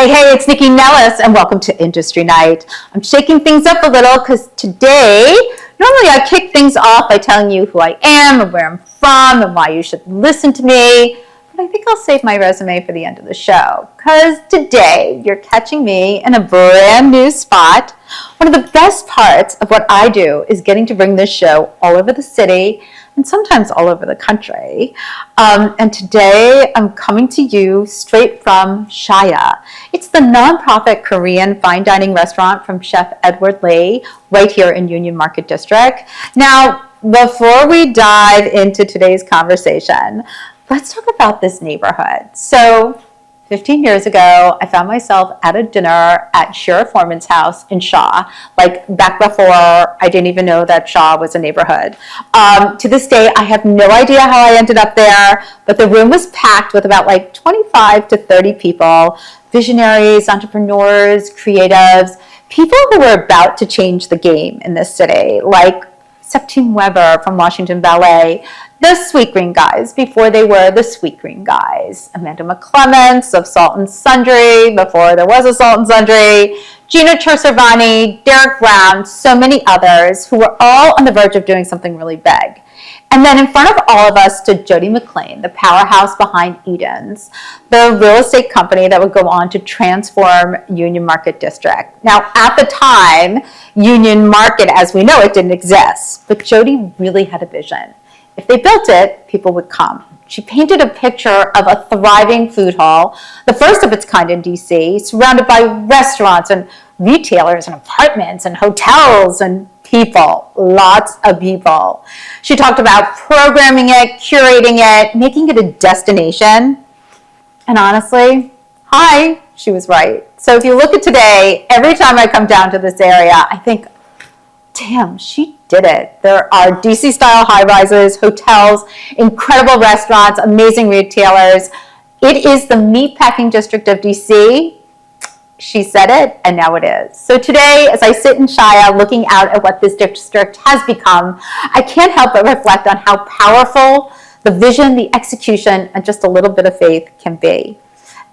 Hey, it's Nycci Nellis, and welcome to Industry Night. I'm shaking things up a little because today, normally I kick things off by telling you who I am and where I'm from and why you should listen to me. But I think I'll save my resume for the end of the show because today you're catching me in a brand new spot. One of the best parts of what I do is getting to bring this show all over the city and sometimes all over the country. And today I'm coming to you straight from Shia. It's the nonprofit Korean fine dining restaurant from Chef Edward Lee right here in Union Market District. Now, before we dive into today's conversation, let's talk about this neighborhood. So 15 years ago, I found myself at a dinner at Shira Foreman's house in Shaw, like back before I didn't even know that Shaw was a neighborhood. To this day, I have no idea how I ended up there, but the room was packed with about like 25 to 30 people, visionaries, entrepreneurs, creatives, people who were about to change the game in this city, like Septime Weber from Washington Ballet, the Sweet Green Guys before they were the Sweet Green Guys, Amanda McClements of Salt and Sundry before there was a Salt and Sundry, Gina Cherservani, Derek Brown, so many others who were all on the verge of doing something really big. And then in front of all of us stood Jodie McLean, the powerhouse behind EDENS, the real estate company that would go on to transform Union Market District. Now, at the time, Union Market as we know it didn't exist, but Jodie really had a vision. If they built it, people would come. She painted a picture of a thriving food hall, the first of its kind in DC, surrounded by restaurants and retailers and apartments and hotels and people, lots of people. She talked about programming it, curating it, making it a destination. And honestly, she was right. So if you look at today, every time I come down to this area, I think, damn, she did it. There are DC-style high-rises, hotels, incredible restaurants, amazing retailers. It is the meatpacking district of DC. She said it, and now it is. So today, as I sit in Shia looking out at what this district has become, I can't help but reflect on how powerful the vision, the execution, and just a little bit of faith can be.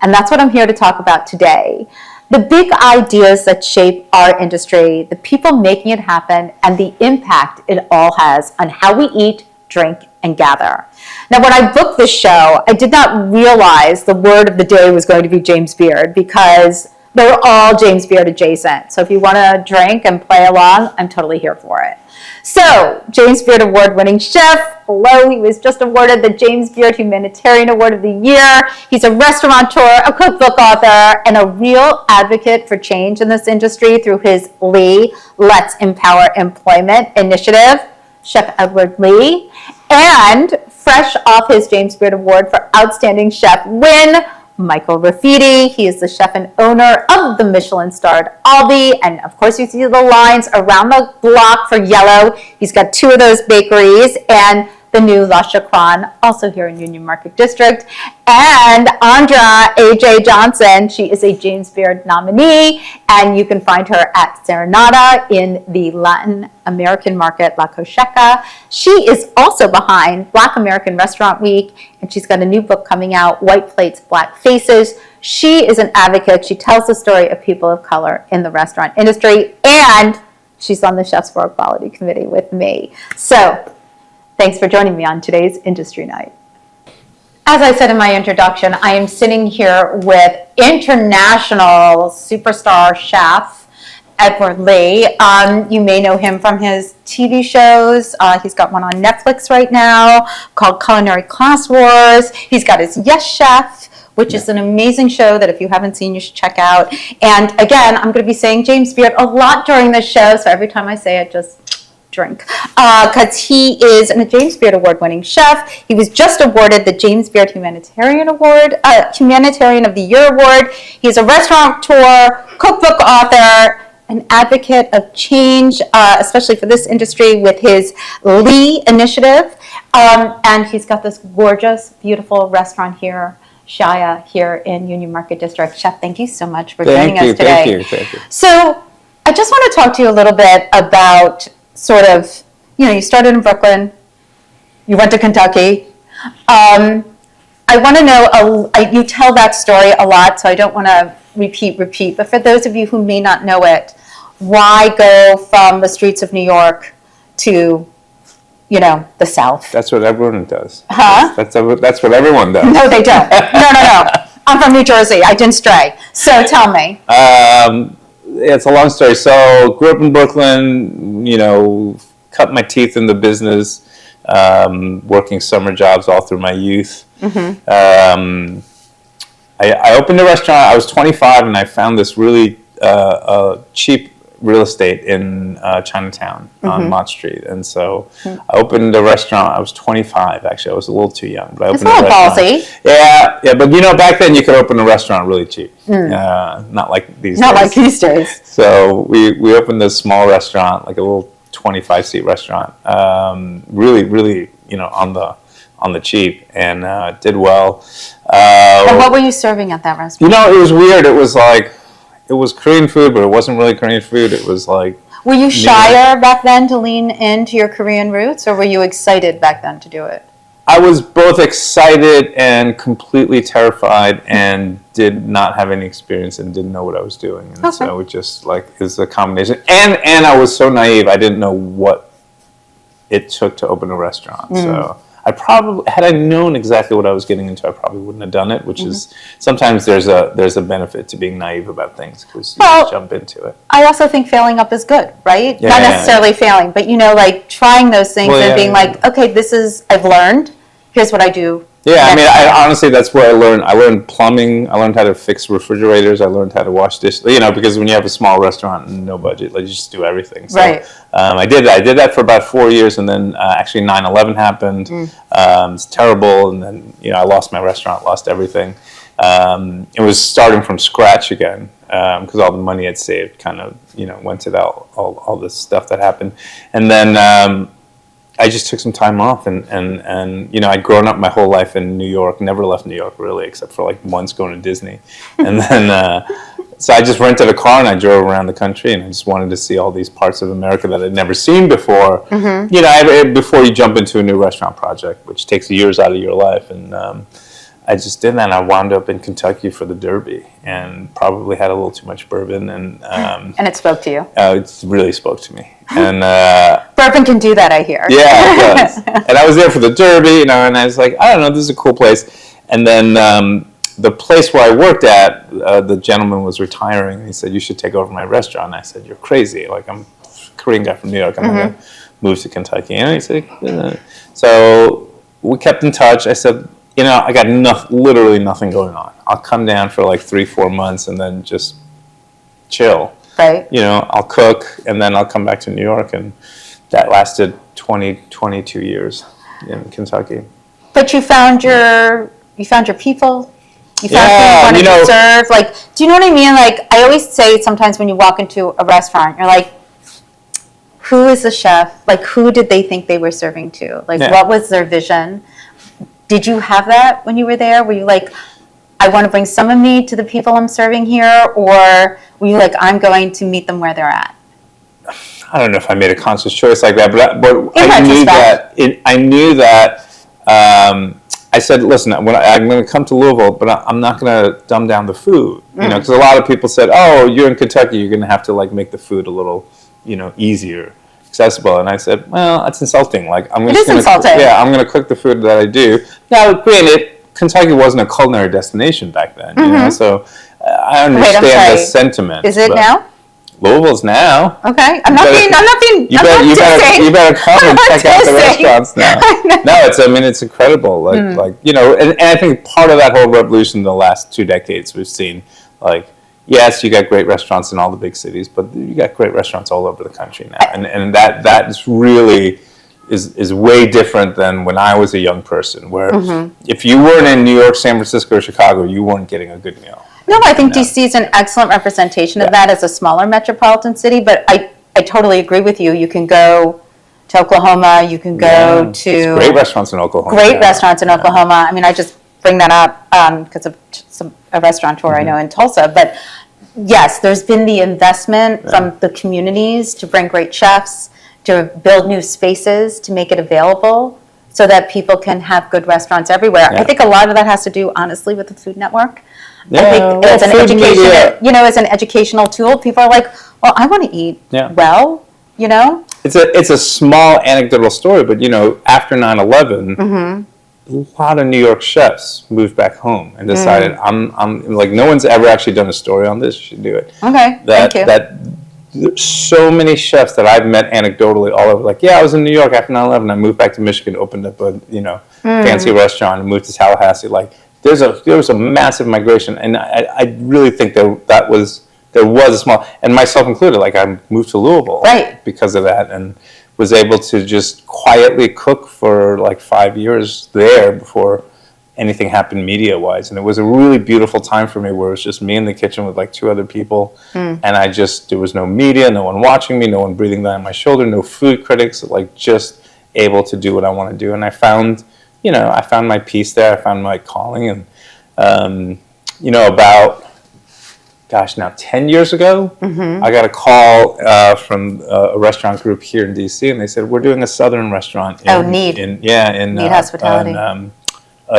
And that's what I'm here to talk about today. The big ideas that shape our industry, the people making it happen, and the impact it all has on how we eat, drink, and gather. Now, when I booked this show, I did not realize the word of the day was going to be James Beard because they're all James Beard adjacent. So if you want to drink and play along, I'm totally here for it. So, James Beard award-winning chef. Hello, he was just awarded the James Beard Humanitarian Award of the Year. He's a restaurateur, a cookbook author, and a real advocate for change in this industry through his Lee Let's Empower Employment initiative, Chef Edward Lee. And fresh off his James Beard Award for Outstanding Chef win, Michael Rafiti. He is the chef and owner of the Michelin-starred Aldi. And of course, you see the lines around the block for yellow. He's got 2 of those bakeries and the new La Chacran, also here in Union Market District. And Andra A.J. Johnson, she is a James Beard nominee, and you can find her at Serenata in the Latin American market, La Cocheca. She is also behind Black American Restaurant Week, and she's got a new book coming out, White Plates, Black Faces. She is an advocate. She tells the story of people of color in the restaurant industry, and she's on the Chefs for Equality Committee with me. So, thanks for joining me on today's Industry Night. As I said in my introduction, I am sitting here with international superstar chef Edward Lee. You may know him from his TV shows. He's got one on Netflix right now called Culinary Class Wars. He's got his Yes Chef, which is an amazing show that if you haven't seen, you should check out. And again, I'm going to be saying James Beard a lot during this show, so every time I say it, just drink, because he is a James Beard Award-winning chef. He was just awarded the James Beard Humanitarian Award, Humanitarian of the Year Award. He's a restaurateur, cookbook author, an advocate of change, especially for this industry with his Lee initiative. And he's got this gorgeous, beautiful restaurant here, Shia, here in Union Market District. Chef, thank you so much for joining us today. Thank you. So I just want to talk to you a little bit about sort of, you started in Brooklyn, you went to Kentucky. I want to know, you tell that story a lot, so I don't want to repeat. But for those of you who may not know it, why go from the streets of New York to, the South? That's what everyone does. Huh? That's what everyone does. No, they don't. No. I'm from New Jersey. I didn't stray. So tell me. It's a long story. So grew up in Brooklyn, cut my teeth in the business, working summer jobs all through my youth. Mm-hmm. I opened a restaurant. I was 25 and I found this really cheap real estate in Chinatown on Mott Street. And so I opened a restaurant. I was 25, actually. I was a little too young. But I opened a little ballsy. Yeah, but back then you could open a restaurant really cheap. Not like these days. Not like these days. So we opened this small restaurant, like a little 25-seat restaurant. Really, really, on the cheap, and did well. And what were you serving at that restaurant? It was weird. It was Korean food, but it wasn't really Korean food. It was like... Were you shyer back then to lean into your Korean roots, or were you excited back then to do it? I was both excited and completely terrified, and did not have any experience and didn't know what I was doing. And so it just is a combination. And I was so naive, I didn't know what it took to open a restaurant. So I probably, had I known exactly what I was getting into, I probably wouldn't have done it, which is, sometimes there's a benefit to being naive about things, because you just jump into it. I also think failing up is good, right? Not necessarily failing, but trying those things and being okay, I've learned, here's what I do. Yeah, I mean, honestly, that's where I learned. I learned plumbing. I learned how to fix refrigerators. I learned how to wash dishes. Because when you have a small restaurant and no budget, you just do everything. So, right. I did that for about 4 years, and then actually 9/11 happened. It's terrible, and then I lost my restaurant, lost everything. It was starting from scratch again, because all the money I'd saved kind of went to all this stuff that happened, and then. I just took some time off, and I'd grown up my whole life in New York, never left New York really, except for once going to Disney. And then, so I just rented a car and I drove around the country, and I just wanted to see all these parts of America that I'd never seen before. Before you jump into a new restaurant project, which takes years out of your life. And I just did that, and I wound up in Kentucky for the Derby, and probably had a little too much bourbon. And it spoke to you? It really spoke to me. And bourbon can do that, I hear. Yeah, it does. And I was there for the Derby, and I was like, I don't know, this is a cool place. And then the place where I worked at, the gentleman was retiring, and he said, you should take over my restaurant. And I said, you're crazy. I'm a Korean guy from New York. I'm not going to move to Kentucky. And he said, so we kept in touch. I said, I got literally nothing going on. I'll come down for 3-4 months and then just chill. Right. I'll cook, and then I'll come back to New York, and that lasted 22 years in Kentucky. But you found your people. You found who you wanted to serve. Do you know what I mean? I always say sometimes when you walk into a restaurant, you're like, who is the chef? Who did they think they were serving to? What was their vision? Did you have that when you were there? Were you I want to bring some of me to the people I'm serving here, or were you I'm going to meet them where they're at? I don't know if I made a conscious choice like that, but I knew that. I said, listen, I'm going to come to Louisville, but I'm not going to dumb down the food, because a lot of people said, oh, you're in Kentucky, you're going to have to make the food a little, easier, accessible. And I said, well, that's insulting. I'm just insulting. Yeah, I'm going to cook the food that I do. Now, granted, Kentucky wasn't a culinary destination back then, so I understand the sentiment. Is it now? Louisville's now. Okay, I'm not being. You better come and check out the restaurants now. No, it's incredible. And I think part of that whole revolution in the last 2 decades, we've seen, yes, you got great restaurants in all the big cities, but you got great restaurants all over the country now, and that is really. Is way different than when I was a young person, where if you weren't in New York, San Francisco, or Chicago, you weren't getting a good meal. No, I think DC is an excellent representation of that as a smaller metropolitan city, but I totally agree with you. You can go to Oklahoma, you can go to... Great restaurants in Oklahoma. Restaurants in Oklahoma. I mean, I just bring that up because of a restaurateur I know in Tulsa, but yes, there's been the investment from the communities to bring great chefs, to build new spaces, to make it available so that people can have good restaurants everywhere. I think a lot of that has to do, honestly, with the Food Network. Yeah, I think as an food education, media. as an educational tool, people are like, well, I want to eat well, It's a small anecdotal story, but after 9/11, a lot of New York chefs moved back home and decided, I'm like, no one's ever actually done a story on this. You should do it. Okay, thank you. So many chefs that I've met anecdotally all over, like, I was in New York after 9/11. I moved back to Michigan, opened up a fancy restaurant, and moved to Tallahassee. Like, there was a massive migration, and I really think there was a small, and myself included. Like, I moved to Louisville because of that, and was able to just quietly cook for like 5 years there before anything happened media-wise. And it was a really beautiful time for me where it was just me in the kitchen with like 2 other people. And there was no media, no one watching me, no one breathing down my shoulder, no food critics, like just able to do what I want to do. And I found my peace there. I found my calling. And, about, now 10 years ago, I got a call from a restaurant group here in DC, and they said, we're doing a Southern restaurant in Need Hospitality.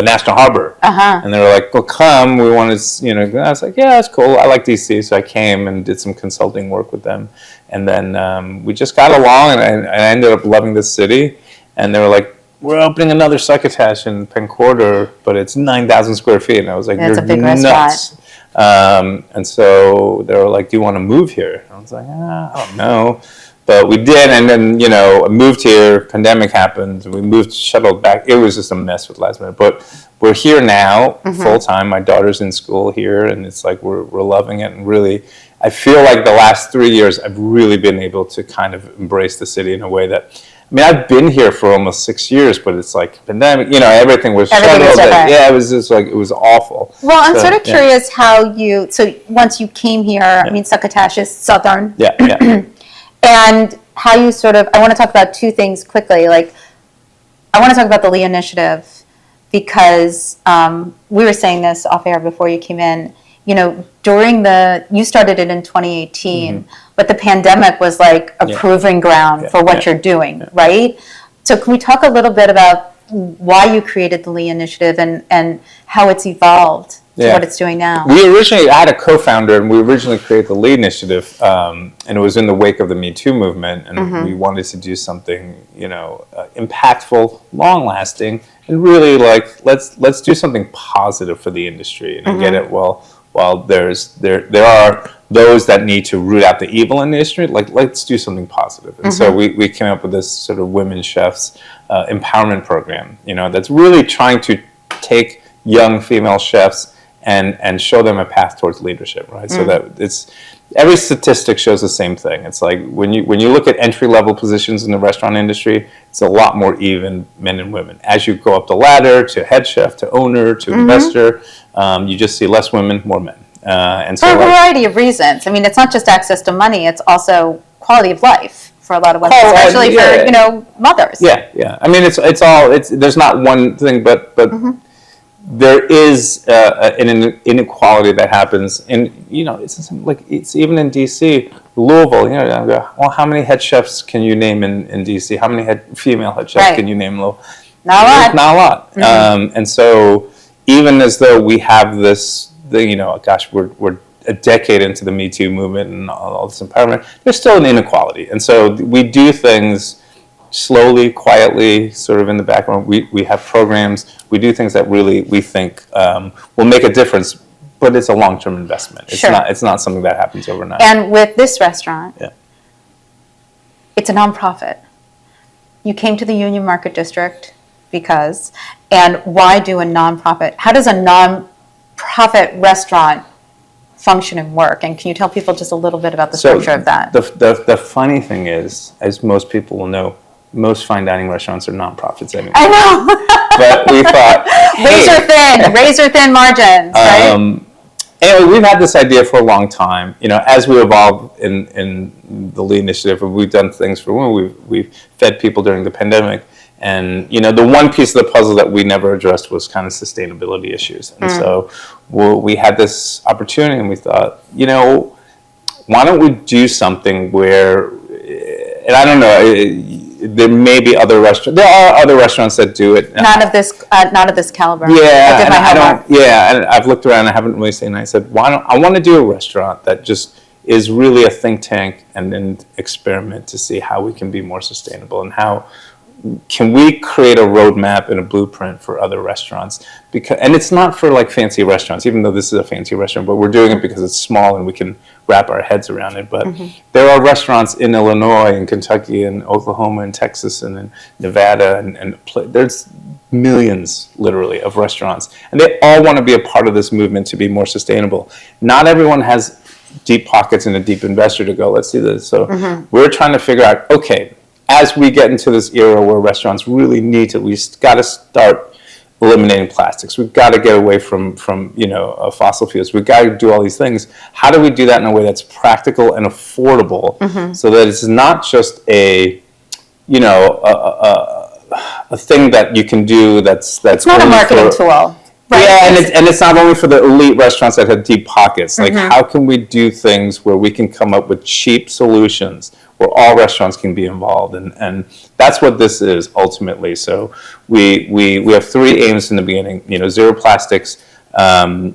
National Harbor. And they were like, well, come, we want to, I was like, yeah, that's cool. I like DC. So I came and did some consulting work with them. And then we just got along, and I ended up loving this city. And they were like, we're opening another succotash in Penn Quarter, but it's 9,000 square feet. And I was like, you're a big nuts. Restaurant. And so they were like, do you want to move here? And I was like, I don't know. But we did, and then, I moved here, pandemic happened, we shuttled back. It was just a mess with last minute. But we're here now, full time. My daughter's in school here, and it's like we're loving it. And really, I feel like the last 3 years, I've really been able to kind of embrace the city in a way that, I've been here for almost 6 years, but it's like pandemic, everything was shuttled. It was just like, it was awful. Well, I'm sort of curious how once you came here, succotash is Southern. Yeah. And how you I want to talk about 2 things quickly. Like, I want to talk about the Lee Initiative because we were saying this off air before you came in. You started it in 2018, but the pandemic was like a proving ground for what you're doing, right? So can we talk a little bit about why you created the Lee Initiative and how it's evolved to what it's doing now? I had a co-founder, and we originally created the Lee Initiative, and it was in the wake of the Me Too movement, and we wanted to do something, impactful, long-lasting, and really like let's do something positive for the industry and get it while there are those that need to root out the evil in the industry, like let's do something positive. And so we came up with this sort of women chefs empowerment program, that's really trying to take young female chefs and show them a path towards leadership, right? So that every statistic shows the same thing. It's like when you look at entry-level positions in the restaurant industry, it's a lot more even men and women. As you go up the ladder to head chef, to owner, to investor, you just see less women, more men. And so for a variety of reasons. It's not just access to money, it's also quality of life for a lot of women, especially for mothers. Yeah. There's not one thing, but there is an inequality that happens, and it's even in DC, Louisville. Well, how many head chefs can you name in DC? How many female head chefs can you name in Louisville? Not a lot. And so even as though we have this, we're a decade into the Me Too movement and all this empowerment, there's still an inequality, and so we do things slowly, quietly, sort of in the background. We have programs. We do things that really we think will make a difference, but it's a long-term investment. It's not something that happens overnight. And with this restaurant, it's a nonprofit. You came to the Union Market District and why do a nonprofit? How does a nonprofit restaurant function and work? And can you tell people just a little bit about the structure of that? The funny thing is, as most people will know, most fine dining restaurants are nonprofits anyway. I know. But we thought, razor thin margins, right? Anyway, we've had this idea for a long time. As we evolve in the Lee Initiative, we've done things for women. We've fed people during the pandemic. And, the one piece of the puzzle that we never addressed was kind of sustainability issues. And so we had this opportunity, and we thought, why don't we do something where, and I don't know, there may be other restaurants. There are other restaurants that do it. Not of this caliber. Yeah, I did my homework. and I've looked around. I haven't really seen. I said, I want to do a restaurant that just is really a think tank and then experiment to see how we can be more sustainable and how can we create a roadmap and a blueprint for other restaurants. And it's not for like fancy restaurants, even though this is a fancy restaurant, but we're doing it because it's small and we can wrap our heads around it. But there are restaurants in Illinois and Kentucky and Oklahoma and Texas and in Nevada and there's millions literally of restaurants, and they all want to be a part of this movement to be more sustainable. Not everyone has deep pockets and a deep investor to go, let's do this. So we're trying to figure out, okay, as we get into this era where restaurants really need to, we got to start eliminating plastics. We've got to get away from fossil fuels. We've got to do all these things. How do we do that in a way that's practical and affordable, so that it's not just a thing that you can do that's It's not a marketing tool. Right. Yeah, and it's not only for the elite restaurants that have deep pockets. Like, how can we do things where we can come up with cheap solutions where all restaurants can be involved? And that's what this is ultimately. So we have three aims in the beginning. Zero plastics, zero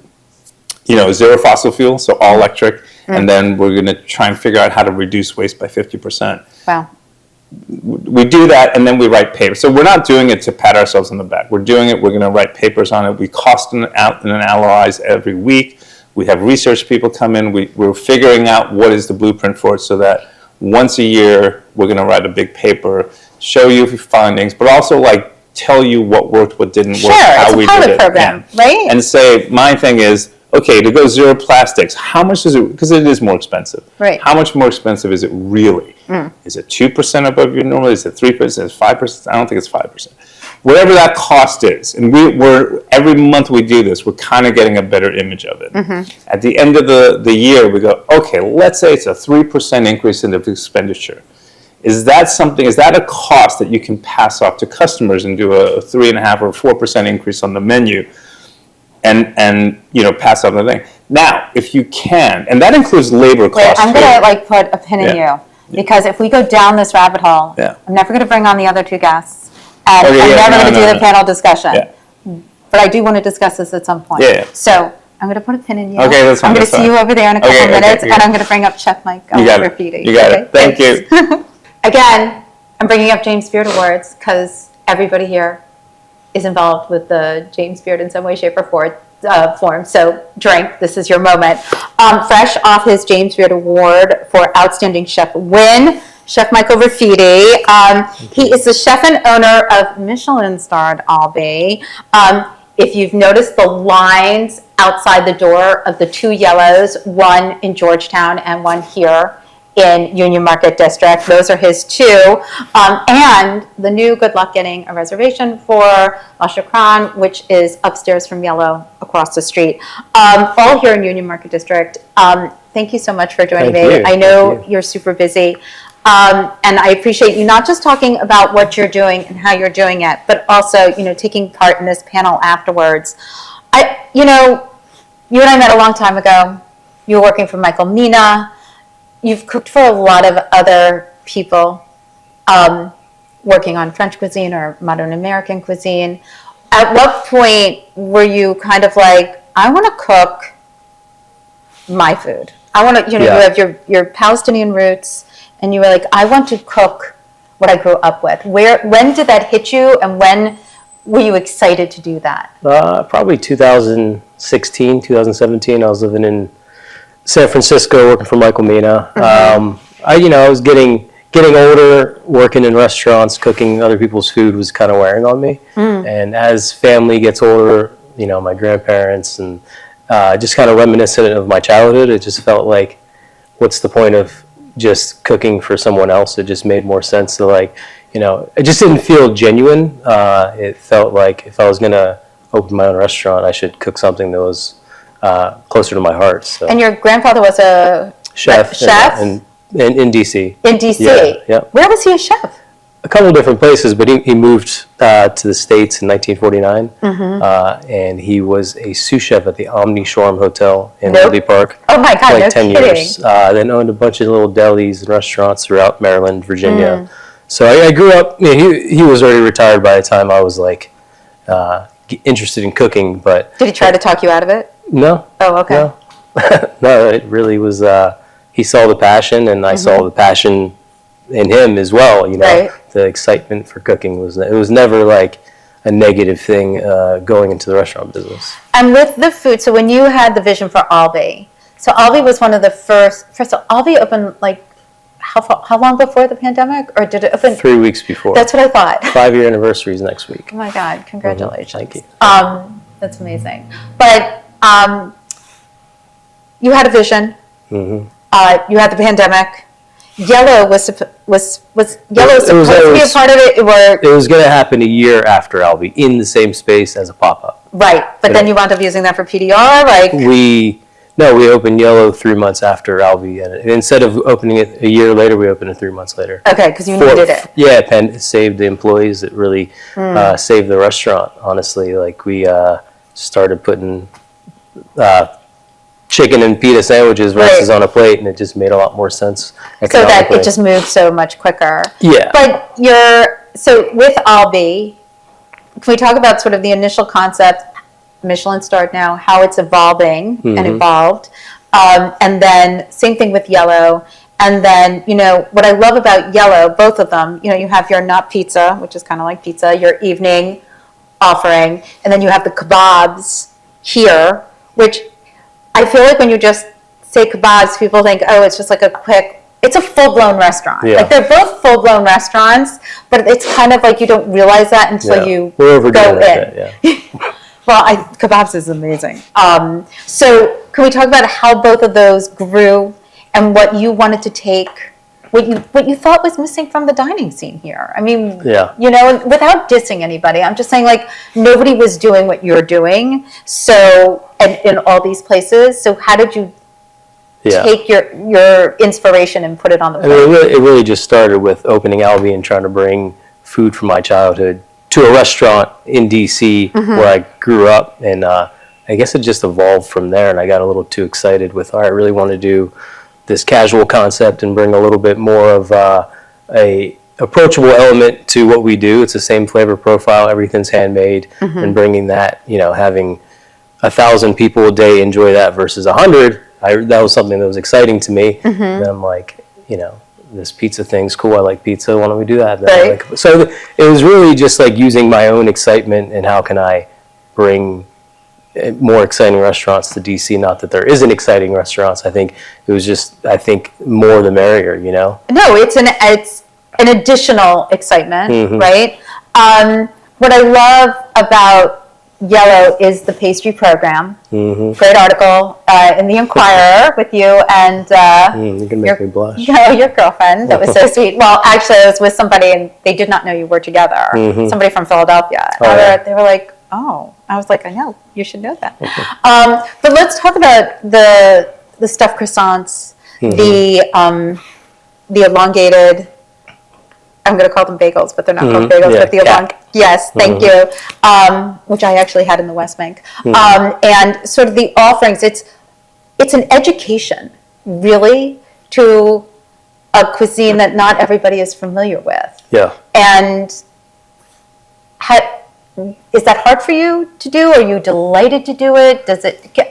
fossil fuel, so all electric, and then we're going to try and figure out how to reduce waste by 50%. Wow. We do that, and then we write papers. So we're not doing it to pat ourselves on the back. We're doing it, we're going to write papers on it. We cost and analyze every week. We have research people come in. We're figuring out what is the blueprint for it, so that once a year, we're going to write a big paper, show you findings, but also like tell you what worked, what didn't work, how we did it. Sure, it's a pilot program, right? And say, my thing is, okay, to go zero plastics, how much is it, because it is more expensive. Right. How much more expensive is it really? Is it 2% above your normal? Is it 3%? Is it 5%? I don't think it's 5%. Whatever that cost is, and we're every month we do this, we're kind of getting a better image of it. At the end of the year, we go, okay, let's say it's a 3% increase in the expenditure. Is that a cost that you can pass off to customers and do a 3.5% or 4% increase on the menu? And pass on the thing. Now, if you can, and that includes labor costs. I'm gonna put a pin in you, because if we go down this rabbit hole, I'm never gonna bring on the other two guests, and I'm never gonna do the panel discussion. But I do want to discuss this at some point. So I'm gonna put a pin in you. Okay, that's fine. I'm gonna see you over there in a couple minutes, and I'm gonna bring up Chef Mike. You got it. Thank you. Again, I'm bringing up James Beard Awards because everybody here is involved with the James Beard in some way, shape, or form. So drink, this is your moment. Fresh off his James Beard Award for Outstanding Chef win, Chef Michael Rafidi. He is the chef and owner of Michelin-starred Albee. If you've noticed the lines outside the door of the two yellows, one in Georgetown and one here in Union Market District, those are his two. And the new Good Luck Getting a Reservation for La Chacran, which is upstairs from Yellow across the street. All here in Union Market District. Thank you so much for joining me. I know you're super busy. And I appreciate you not just talking about what you're doing and how you're doing it, but also, taking part in this panel afterwards. You and I met a long time ago. You were working for Michael Mina. You've cooked for a lot of other people, working on French cuisine or modern American cuisine. At what point were you kind of like, I want to cook my food? I want to, you have your Palestinian roots, and you were like, I want to cook what I grew up with. When did that hit you, and when were you excited to do that? Probably 2016, 2017. I was living in San Francisco working for Michael Mina. I was getting older, working in restaurants, cooking other people's food was kind of wearing on me. And as family gets older, my grandparents, and just kind of reminiscent of my childhood, it just felt like, what's the point of just cooking for someone else? It just made more sense to it just didn't feel genuine. It felt like if I was going to open my own restaurant, I should cook something that was closer to my heart. So. And your grandfather was a chef? In D.C. In D.C.? Yeah. Where was he a chef? A couple different places, but he moved to the States in 1949, and he was a sous chef at the Omni Shoreham Hotel in Woodley Park. Oh my God, for no 10 kidding. years. Then owned a bunch of little delis and restaurants throughout Maryland, Virginia. So I grew up. He was already retired by the time I was like interested in cooking. But Did he try to talk you out of it? no. Oh, okay. No. No, it really was. He saw the passion, and I saw the passion in him as well. Right. The excitement for cooking was never like a negative thing going into the restaurant business. And with the food, so when you had the vision for Albi, so Albi was one of the first of all, Albi opened like how long before the pandemic, or did it open? 3 weeks before. That's what I thought. 5-year anniversary is next week. Oh my God! Congratulations. Thank you. That's amazing. But you had a vision. You had the pandemic. Yellow was Yellow supposed to be a part of it? It was going to happen a year after Albi in the same space as a pop-up. Right, but then you wound up using that for PDR, like we opened Yellow 3 months after Albi, and instead of opening it a year later, we opened it 3 months later. Okay, because you needed it. Yeah, it saved the employees. It really saved the restaurant. Honestly, like we started putting chicken and pita sandwiches versus on a plate, and it just made a lot more sense. So that it just moved so much quicker. Yeah. But so with Albi, can we talk about sort of the initial concept, Michelin starred now, how it's evolving and evolved, and then same thing with Yellow. And then, what I love about Yellow, both of them, you have your not pizza, which is kind of like pizza, your evening offering, and then you have the kebabs here, which I feel like when you just say kebabs, people think, oh, it's just like it's a full-blown restaurant. Yeah. Like they're both full-blown restaurants, but it's kind of like you don't realize that until you We're overdoing go in. it, yeah. Well, kebabs is amazing. So can we talk about how both of those grew and what you wanted to take, what you thought was missing from the dining scene here? I mean, without dissing anybody, I'm just saying like nobody was doing what you're doing. So and in all these places. So how did you take your inspiration and put it on the plate? I mean, it really just started with opening Albi and trying to bring food from my childhood to a restaurant in DC where I grew up, and I guess it just evolved from there. And I got a little too excited with, I really want to do this casual concept and bring a little bit more of a approachable element to what we do. It's the same flavor profile, everything's handmade, and bringing that, having 1,000 people a day enjoy that versus 100. That was something that was exciting to me. And I'm like, this pizza thing's cool. I like pizza. Why don't we do that? Right. So it was really just like using my own excitement and how can I bring more exciting restaurants to DC. Not that there isn't exciting restaurants. I think it was just, more the merrier, No, it's an additional excitement, right? What I love about Yellow is the pastry program. Great article in the Inquirer with you and you can make me blush. Your girlfriend. That was so sweet. Well, actually, I was with somebody and they did not know you were together. Somebody from Philadelphia. They were like, "Oh," I was like, "I know. You should know that." But let's talk about the stuffed croissants, the elongated. I'm going to call them bagels, but they're not called bagels. But the yes, thank you. Which I actually had in the West Bank, and sort of the offerings. It's an education, really, to a cuisine that not everybody is familiar with. Yeah. And is that hard for you to do? Are you delighted to do it?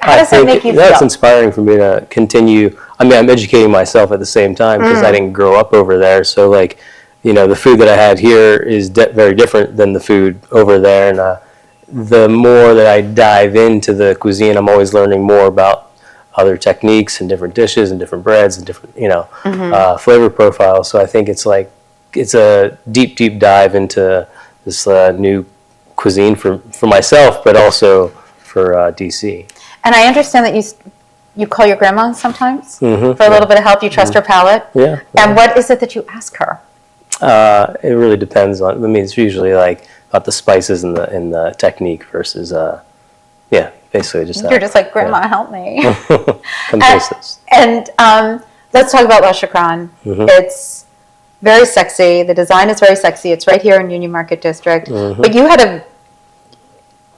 How does that make you feel? That's inspiring for me to continue. I mean, I'm educating myself at the same time because I didn't grow up over there. So like, the food that I had here is very different than the food over there. And the more that I dive into the cuisine, I'm always learning more about other techniques and different dishes and different breads and different, flavor profiles. So I think it's a deep, deep dive into this new cuisine for myself, but also for DC. And I understand that you call your grandma sometimes for a little bit of help. You trust her palate. Yeah. And what is it that you ask her? It really depends on. I mean, it's usually like about the spices and the technique versus, basically just that. You're just like, Grandma, help me. Come taste this. And let's talk about La Chacran. It's very sexy. The design is very sexy. It's right here in Union Market District. But you had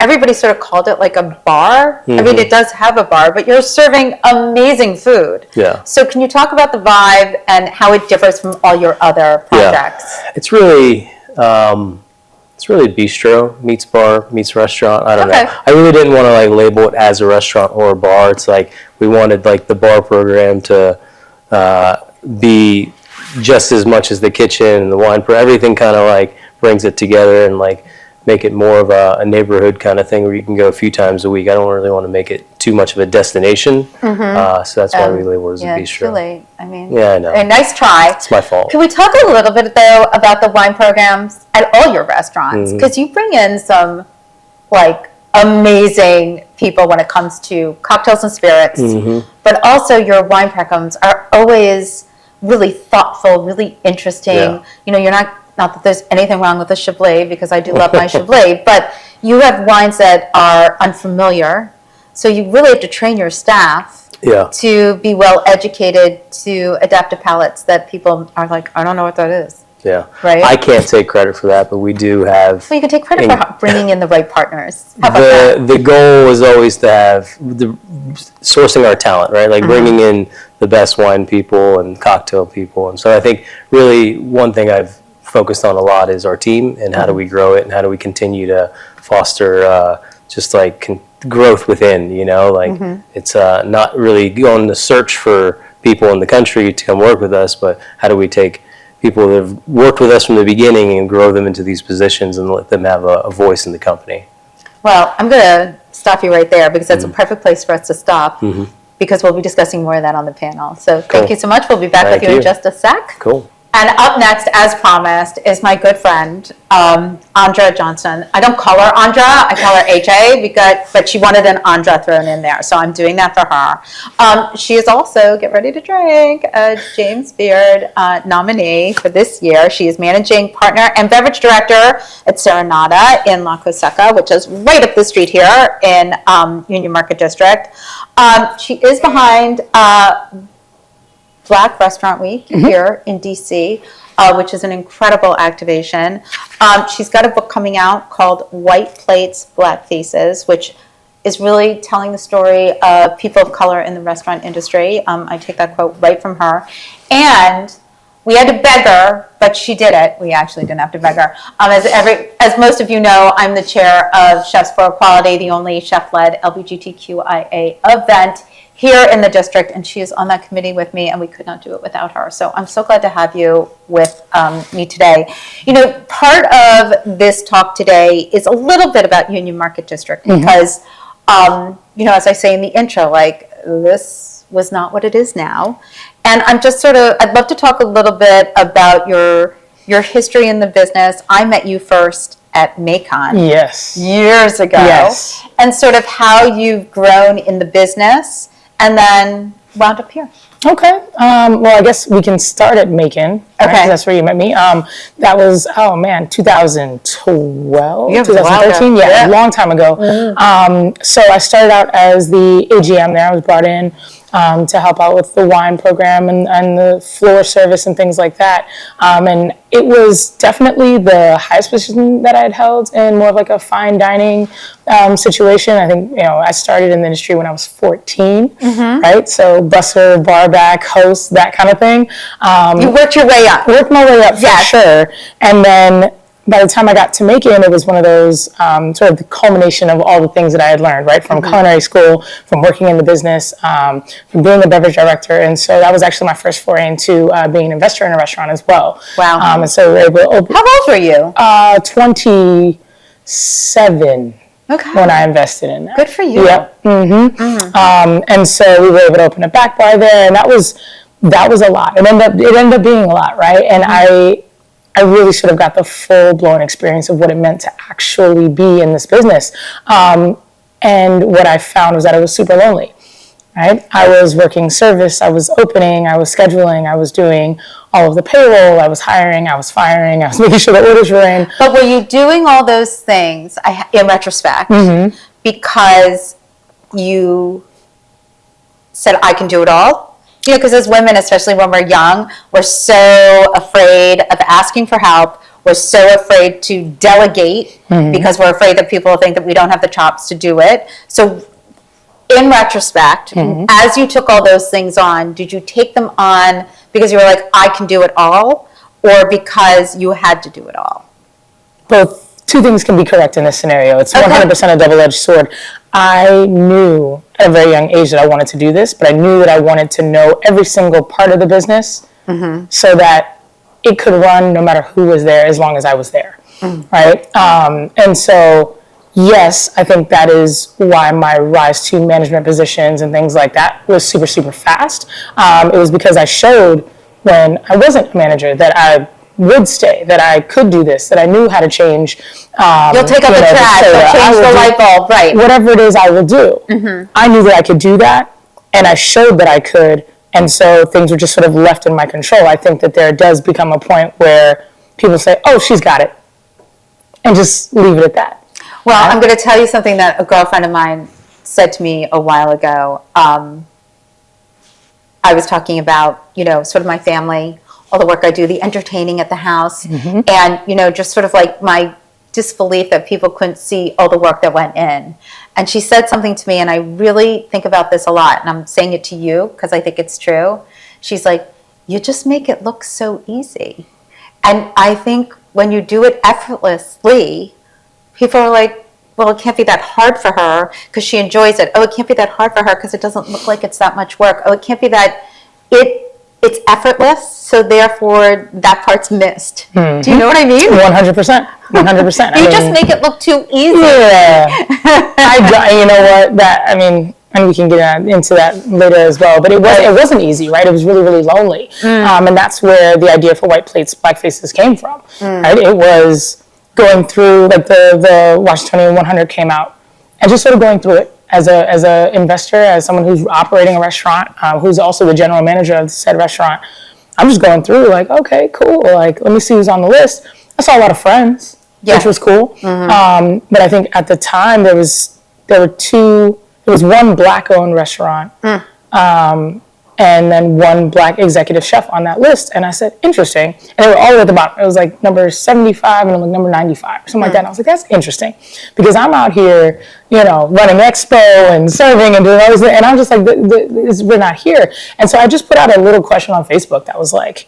everybody sort of called it like a bar. I mean, it does have a bar, but you're serving amazing food. Yeah. So can you talk about the vibe and how it differs from all your other projects? Yeah. It's really bistro, meets bar, meets restaurant. I don't know. I really didn't want to like label it as a restaurant or a bar. It's like we wanted like the bar program to be just as much as the kitchen and the wine. Everything kind of like brings it together and like make it more of a neighborhood kind of thing where you can go a few times a week. I don't really want to make it too much of a destination. So that's why we label it as a bistro. Truly. I mean, yeah, I know. A nice try. It's my fault. Can we talk a little bit though about the wine programs at all your restaurants? Because you bring in some like amazing people when it comes to cocktails and spirits, but also your wine programs are always really thoughtful, really interesting. Yeah. You know, you're not that there's anything wrong with a Chablis, because I do love my Chablis, but you have wines that are unfamiliar, so you really have to train your staff to be well educated to adapt to palates that people are like, I don't know what that is. Yeah. Right? I can't take credit for that, but we do have... Well, you can take credit for bringing in the right partners. How about that? The goal was always to have sourcing our talent, right? Like bringing in the best wine people and cocktail people. And so I think really one thing I've focused on a lot is our team and how do we grow it and how do we continue to foster just like growth within, you know? Like it's not really going to search for people in the country to come work with us, but how do we take people that have worked with us from the beginning and grow them into these positions and let them have a voice in the company. Well, I'm going to stop you right there because that's a perfect place for us to stop because we'll be discussing more of that on the panel. So thank you so much. We'll be back with you in just a sec. Cool. And up next, as promised, is my good friend, Andra Johnson. I don't call her Andra, I call her HA, but she wanted an Andra thrown in there, so I'm doing that for her. She is also, get ready to drink, a James Beard nominee for this year. She is managing partner and beverage director at Serenata in La Coseca, which is right up the street here in Union Market District. She is behind Black Restaurant Week here in DC, which is an incredible activation. She's got a book coming out called White Plates, Black Faces, which is really telling the story of people of color in the restaurant industry. I take that quote right from her. And we had to beg her, but she did it. We actually didn't have to beg her. As most of you know, I'm the chair of Chefs for Equality, the only chef-led LGBTQIA event here in the district, and she is on that committee with me, and we could not do it without her. So I'm so glad to have you with me today. You know, part of this talk today is a little bit about Union Market District because, you know, as I say in the intro, like this was not what it is now. And I'm just I'd love to talk a little bit about your history in the business. I met you first at Macon years ago. Yes. And sort of how you've grown in the business and then wound up here. Okay. Well, I guess we can start at Macon. Right? Okay. That's where you met me. That was, 2012, Yeah, 2013. Yeah, a long time ago. So I started out as the AGM there. I was brought in to help out with the wine program and the floor service and things like that. And it was definitely the highest position that I had held in more of like a fine dining situation. I think, you know, I started in the industry when I was 14, right? So busser, bar back, host, that kind of thing. You worked your way up. Worked my way up for sure. And then by the time I got to Macon, it was one of those sort of the culmination of all the things that I had learned, right? From culinary school, from working in the business, from being a beverage director. And so that was actually my first foray into being an investor in a restaurant as well. Wow. And so we were able to open. How old were you? 27 when I invested in that. Good for you. Yep. And so we were able to open a back bar there, and that was a lot. It ended up being a lot, right? And I really sort of got the full-blown experience of what it meant to actually be in this business. And what I found was that it was super lonely, right? I was working service, I was opening, I was scheduling, I was doing all of the payroll, I was hiring, I was firing, I was making sure the orders were in. But were you doing all those things, in retrospect, because you said, I can do it all? You know, because as women, especially when we're young, we're so afraid of asking for help. We're so afraid to delegate because we're afraid that people will think that we don't have the chops to do it. So in retrospect, as you took all those things on, did you take them on because you were like, I can do it all, or because you had to do it all? Both. Two things can be correct in this scenario. It's 100% a double-edged sword. I knew at a very young age that I wanted to do this, but I knew that I wanted to know every single part of the business so that it could run no matter who was there as long as I was there, right? And so, yes, I think that is why my rise to management positions and things like that was super, super fast. It was because I showed when I wasn't a manager that I would stay, that I could do this, that I knew how to change. You'll take up the trash, you'll change the light bulb, right. Whatever it is I will do. I knew that I could do that, and I showed that I could, and so things were just sort of left in my control. I think that there does become a point where people say, oh, she's got it, and just leave it at that. Well, I'm going to tell you something that a girlfriend of mine said to me a while ago. I was talking about, sort of my family, all the work I do, the entertaining at the house, and, just sort of like my disbelief that people couldn't see all the work that went in. And she said something to me, and I really think about this a lot, and I'm saying it to you because I think it's true. She's like, you just make it look so easy. And I think when you do it effortlessly, people are like, well, it can't be that hard for her because she enjoys it. Oh, it can't be that hard for her because it doesn't look like it's that much work. Oh, it can't be that it's effortless, so therefore that part's missed. Do you know what I mean? 100%. 100%. You just make it look too easy. Yeah. You know what? And we can get into that later as well. But it wasn't easy, right? It was really, really lonely. And that's where the idea for White Plates, Black Faces came from. Right? It was going through, like the Washingtonian 100 came out, and just sort of going through it as a investor, as someone who's operating a restaurant, who's also the general manager of said restaurant. I'm just going through like, okay, cool. Like, let me see who's on the list. I saw a lot of friends, which was cool. But I think at the time there was one Black-owned restaurant, and then one Black executive chef on that list. And I said, interesting. And they were all at the bottom. It was like number 75 and like number 95, something like that. And I was like, that's interesting. Because I'm out here, running expo and serving and doing all this. And I'm just like, we're not here. And so I just put out a little question on Facebook that was like,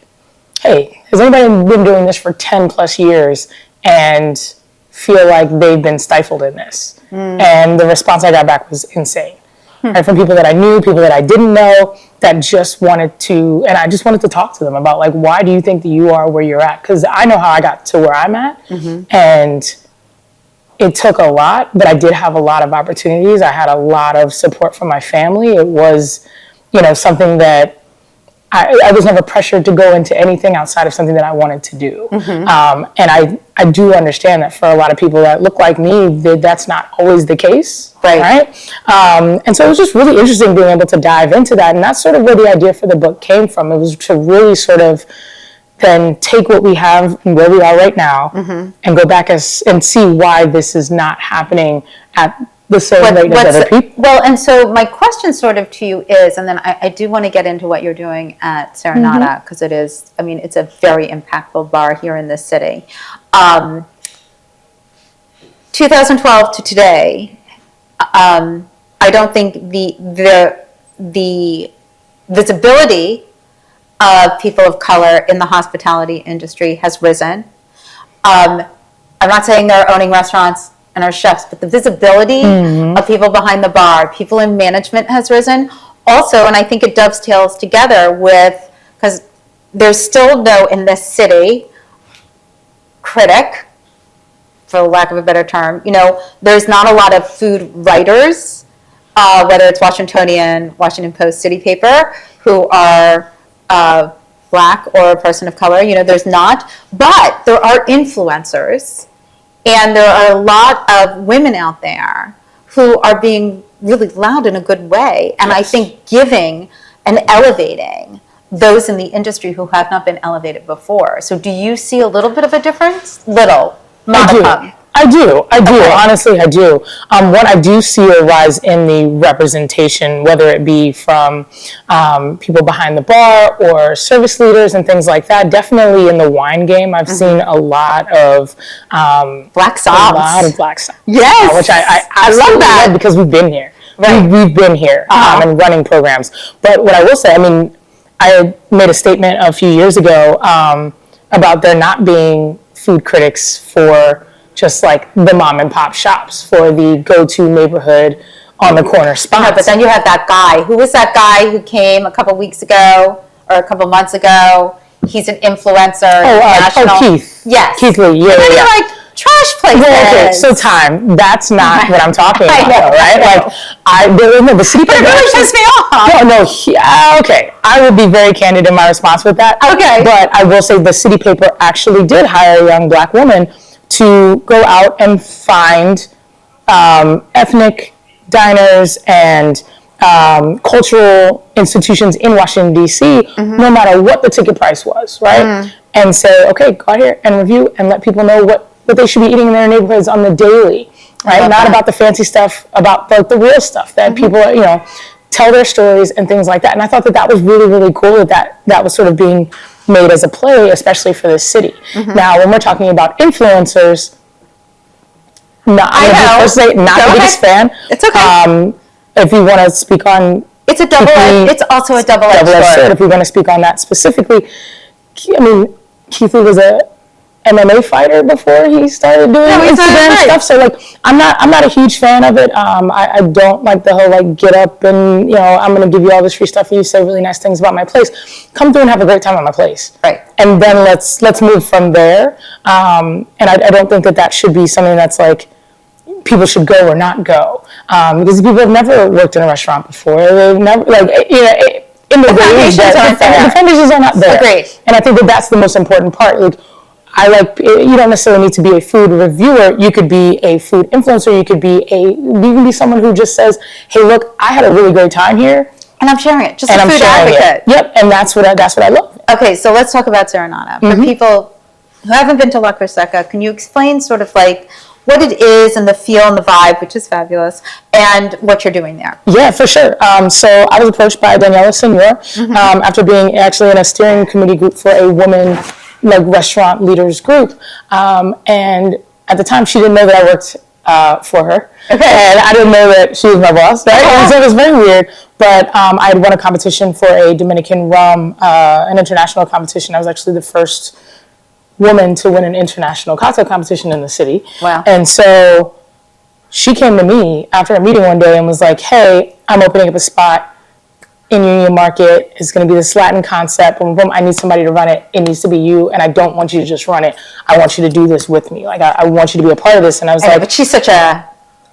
hey, has anybody been doing this for 10 plus years and feel like they've been stifled in this? And the response I got back was insane. Right, from people that I knew, people that I didn't know, that just wanted to, and I just wanted to talk to them about, like, why do you think that you are where you're at? Because I know how I got to where I'm at, and it took a lot, but I did have a lot of opportunities. I had a lot of support from my family. It was, something that I was never pressured to go into anything outside of something that I wanted to do. And I do understand that for a lot of people that look like me, that's not always the case, right? And so it was just really interesting being able to dive into that. And that's sort of where the idea for the book came from. It was to really sort of then take what we have and where we are right now and go back and see why this is not happening at the same rate as other people. Well, and so my question sort of to you is, and then I do want to get into what you're doing at Serenata, because it's a very impactful bar here in this city. 2012 to today, I don't think the visibility of people of color in the hospitality industry has risen. I'm not saying they're owning restaurants and our chefs, but the visibility of people behind the bar, people in management has risen. Also, and I think it dovetails together with, because there's still in this city, critic, for lack of a better term, there's not a lot of food writers, whether it's Washington Post City Paper, who are Black or a person of color, there's not, but there are influencers. And there are a lot of women out there who are being really loud in a good way. And I think giving and elevating those in the industry who have not been elevated before. So do you see a little bit of a difference? Little. I I do. Okay. Honestly, I do. What I do see a rise in the representation, whether it be from people behind the bar or service leaders and things like that. Definitely in the wine game, I've seen a lot of Black Soms. A lot of Black Soms. Yes. Which I love that. love because we've been here. Right. We've been here and running programs. But what I will say, I mean, I made a statement a few years ago about there not being food critics for just like the mom and pop shops, for the go-to neighborhood on the corner spots. No, but then you have that guy. Who was that guy who came a couple weeks ago or a couple months ago? He's an influencer. national. Keith. Yes. Keith Lee. Yeah, And then yeah. you're like, trash places. Well, okay, so time. That's not what I'm talking about, know, though, right? I know. Like, the city. But it really pissed me off. Okay. I would be very candid in my response with that. Okay. But I will say the city paper actually did hire a young Black woman to go out and find ethnic diners and cultural institutions in Washington, D.C., no matter what the ticket price was, right? And say, okay, go out here and review and let people know what they should be eating in their neighborhoods on the daily, right? Not about the fancy stuff, about the real stuff that people, tell their stories and things like that. And I thought that was really, really cool that was sort of being made as a play, especially for this city. Now, when we're talking about influencers, not the biggest fan. It's okay. If you want to speak on, It's also a double-edged sword. If we want to speak on that specifically, I mean, Keith Lee was a MMA fighter before he started doing Instagram stuff. So like, I'm not a huge fan of it. I don't like the whole get up and I'm going to give you all this free stuff and you say really nice things about my place. Come through and have a great time at my place. Right. And then let's move from there. And I don't think that should be something that's like people should go or not go, because people have never worked in a restaurant before. They've never in the ways that the foundations are not there. Agreed. And I think that's the most important part. You don't necessarily need to be a food reviewer. You could be a food influencer. You can be someone who just says, "Hey, look, I had a really great time here, and I'm sharing it." Just a food advocate. Yep, and that's what I love. Okay, so let's talk about Serenata. For people who haven't been to La Corsica, can you explain sort of like what it is and the feel and the vibe, which is fabulous, and what you're doing there? Yeah, for sure. So I was approached by Daniela Senor after being actually in a steering committee group for a woman restaurant leaders group, and at the time she didn't know that I worked for her, and I didn't know that she was my boss, right? And so it was very weird, but I had won a competition for a Dominican rum, an international competition. I was actually the first woman to win an international cocktail competition in the city. Wow. And so she came to me after a meeting one day and was like, "Hey, I'm opening up a spot in Union Market. It's going to be this Latin concept. Boom, boom. I need somebody to run it. It needs to be you. And I don't want you to just run it. I want you to do this with me. I want you to be a part of this." And I was but she's such a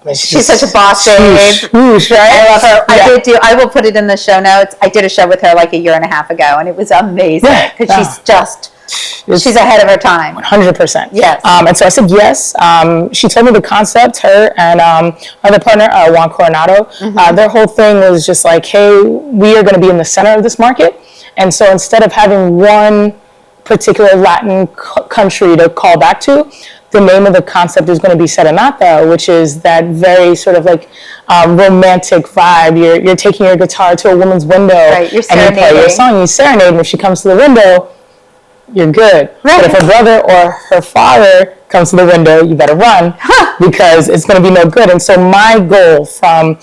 boss babe. Swoosh, right? I love her. Yeah. I will put it in the show notes. I did a show with her like a year and a half ago, and it was amazing because she's ahead of her time. 100%. Yes. And so I said yes. She told me the concept, her and other partner, Juan Coronado. Their whole thing was just like, hey, we are going to be in the center of this market. And so instead of having one particular Latin country to call back to, the name of the concept is going to be Serenata, which is that very sort of romantic vibe. You're taking your guitar to a woman's window, right, and you play your song, you serenade, and if she comes to the window, you're good. Right. But if her brother or her father comes to the window, you better run because it's going to be no good. And so my goal from,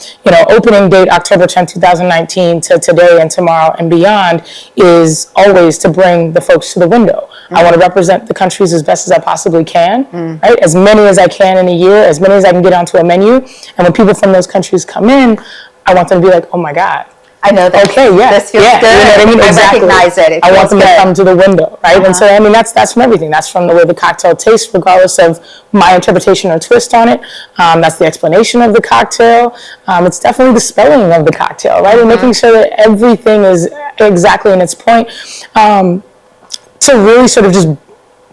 opening date October 10th, 2019 to today and tomorrow and beyond is always to bring the folks to the window. I want to represent the countries as best as I possibly can, right? As many as I can in a year, as many as I can get onto a menu. And when people from those countries come in, I want them to be like, "Oh my God. I know that. Okay, yeah. This feels good. You know what I mean? Exactly. I recognize it. I want them to come to the window, right? And so, that's from everything. That's from the way the cocktail tastes, regardless of my interpretation or twist on it. That's the explanation of the cocktail. It's definitely the spelling of the cocktail, right? And making sure that everything is exactly in its point. To really sort of just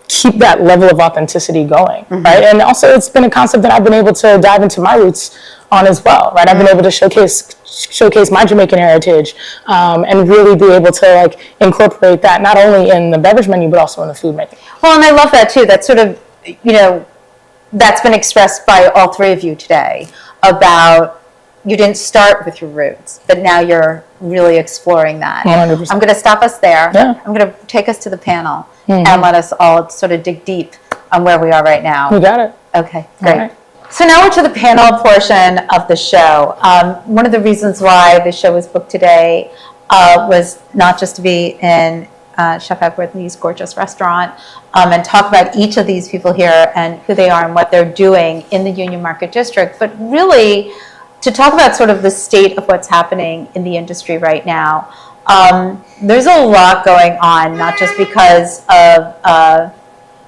keep that level of authenticity going, right? And also, it's been a concept that I've been able to dive into my roots on as well, right? I've been able to showcase my Jamaican heritage, and really be able to incorporate that not only in the beverage menu but also in the food menu. Well, and I love that too. That sort of, that's been expressed by all three of you today about you didn't start with your roots, but now you're really exploring that. 100%. I'm going to stop us there. Yeah. I'm going to take us to the panel and let us all sort of dig deep on where we are right now. We got it. Okay, great. All right. So now we're to the panel portion of the show. One of the reasons why the show was booked today was not just to be in Chef Effortless's gorgeous restaurant and talk about each of these people here and who they are and what they're doing in the Union Market District, but really to talk about sort of the state of what's happening in the industry right now. There's a lot going on, not just because of